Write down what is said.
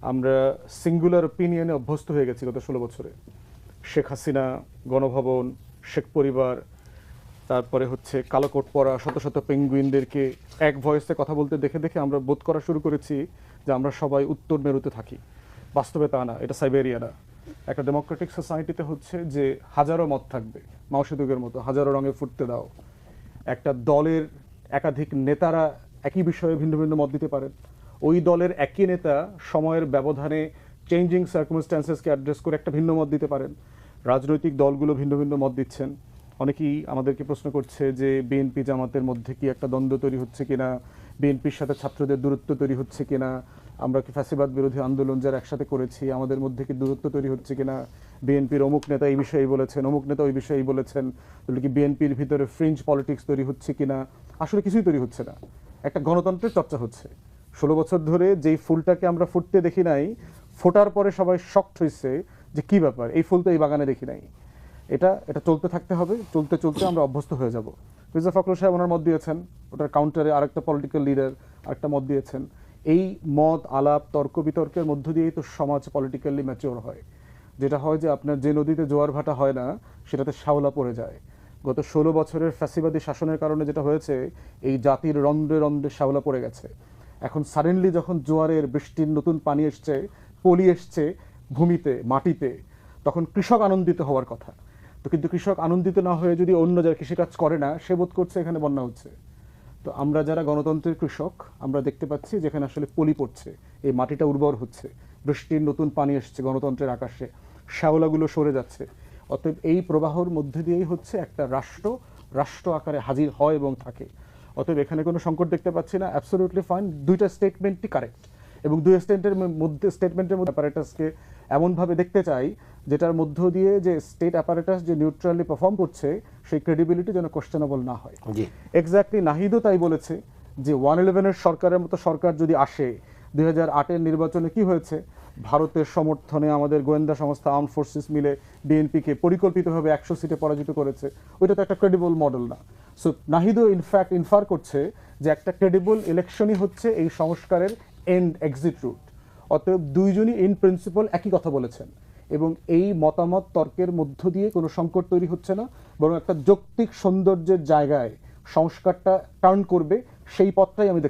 আমরা সিঙ্গুলার ওপিনিয়নে অভ্যস্ত হয়ে গেছি গত 16 বছরে। শেখ হাসিনা, গণভবন, শেখ পরিবার, তারপরে হচ্ছে কালো কোট পরা শত শত পেঙ্গুইনদেরকে এক ভয়েসে কথা বলতে দেখে দেখে আমরা বোধ করা শুরু করেছি যে আমরা সবাই উত্তর মেরুতে থাকি। বাস্তবে তা না, এটা সাইবেরিয়া না। একটা ডেমোক্রেটিক সোসাইটিতে হচ্ছে যে হাজারো মত থাকবে, মাও সেতুকের মতো হাজারো রঙে ফুটতে দাও। একটা দলের একাধিক নেতারা একই বিষয়ে ভিন্ন ভিন্ন মত দিতে পারেন। ওই দলের একই নেতা সময়ের ব্যবধানে চেঞ্জিং সার্কামস্ট্যান্সেসকে অ্যাড্রেস করে একটা ভিন্ন মত দিতে পারেন। রাজনৈতিক দলগুলো ভিন্ন ভিন্ন মত দিচ্ছেন। অনেকেই আমাদেরকে প্রশ্ন করছে যে বিএনপি জামাতের মধ্যে কি একটা দ্বন্দ্ব তৈরি হচ্ছে কিনা, বিএনপির সাথে ছাত্রদের দূরত্ব তৈরি হচ্ছে কিনা, আমরা কি ফ্যাসিবাদ বিরোধী আন্দোলন যারা একসাথে করেছি আমাদের মধ্যে কি দূরত্ব তৈরি হচ্ছে কিনা, বিএনপির অমুক নেতা এই বিষয়ে বলেছেন, অমুক নেতা ওই বিষয়ে বলেছেন, তাহলে কি বিএনপির ভিতরে ফ্রিঞ্জ পলিটিক্স তৈরি হচ্ছে কিনা। আসলে কিছুই তৈরি হচ্ছে না, একটা গণতন্ত্রের চর্চা হচ্ছে। 16 বছর ধরে যেই ফুলটাকে আমরা ফুটতে দেখি নাই, ফোটার পরে সবাই শকড হয়েছে যে কি ব্যাপার, এই ফুল তো এই বাগানে দেখি নাই। এটা এটা চলতে থাকতে হবে, চলতে চলতে আমরা অভ্যস্ত হয়ে যাব। মির্জা ফখরুল সাহেব ওনার মত দিয়েছেন, ওটার কাউন্টারে আরেকটা পলিটিক্যাল লিডার আরেকটা মত দিয়েছেন। এই মত আলাপ তর্ক বিতর্কের মধ্য দিয়েই তো সমাজ পলিটিক্যালি ম্যাচিওর হয়। যেটা হয় যে আপনার যে নদীতে জোয়ার ভাটা হয় না সেটাতে শ্যাওলা পড়ে যায়। গত 16 বছরের ফ্যাসিবাদী শাসনের কারণে যেটা হয়েছে, এই জাতির রন্ধ্রে রন্ধ্রে শ্যাওলা পড়ে গেছে। এখন সাডেনলি যখন জোয়ারের বৃষ্টির নতুন পানি এসছে, পলি এসছে ভূমিতে, মাটিতে, তখন কৃষক আনন্দিত হওয়ার কথা। তো কিন্তু কৃষক আনন্দিত না হয়ে যদি অন্য যারা কৃষিকাজ করে না সে বোধ করছে এখানে বন্যা হচ্ছে। তো আমরা যারা গণতন্ত্রের কৃষক আমরা দেখতে পাচ্ছি যেখানে আসলে পলি পড়ছে, এই মাটিটা উর্বর হচ্ছে, বৃষ্টির নতুন পানি এসছে গণতন্ত্রের আকাশে, শ্যাওলাগুলো সরে যাচ্ছে। অতএব এই প্রবাহর মধ্যে দিয়েই হচ্ছে একটা রাষ্ট্র রাষ্ট্র আকারে হাজির হয় এবং থাকে। অতএব এখানে কোনো সংকট দেখতে পাচ্ছি না, অ্যাবসলিউটলি ফাইন। দুইটা স্টেটমেন্টই কারেক্ট এবং দুই স্টেটমেন্টের মধ্যে অ্যাপারেটাসকে এমনভাবে দেখতে চাই যেটার মধ্য দিয়ে যে স্টেট অ্যাপারেটাস যে নিউট্রালি পারফর্ম করছে সেই ক্রেডিবিলিটি যেন কোশ্চেনেবল না হয়। এক্স্যাক্টলি নাহিদও তাই বলেছে যে 111-এর সরকারের মতো সরকার যদি আসে, 2008-এর নির্বাচনে কি হয়েছে, ভারতের সমর্থনে আমাদের গোয়েন্দা সংস্থা আর্ম ফোর্সেস মিলে বিএনপিকে পরিকল্পিতভাবে 100 সিটে পরাজিত করেছে। ওইটা তো একটা ক্রেডিবল মডেল না। সো নাহিদও ইনফ্যাক্ট ইনফার করছে যে একটা ক্রেডিবল ইলেকশনই হচ্ছে এই সংস্কারের এন্ড এক্সিট রুট। অতএব দুইজনই ইন প্রিন্সিপাল একই কথা বলেছেন এবং এই মতামত তর্কের মধ্য দিয়ে কোনো সংকট তৈরি হচ্ছে না, বরং একটা যৌক্তিক সৌন্দর্যের জায়গায় সংস্কারটা টার্ন করবে, সেই পথটাই আমি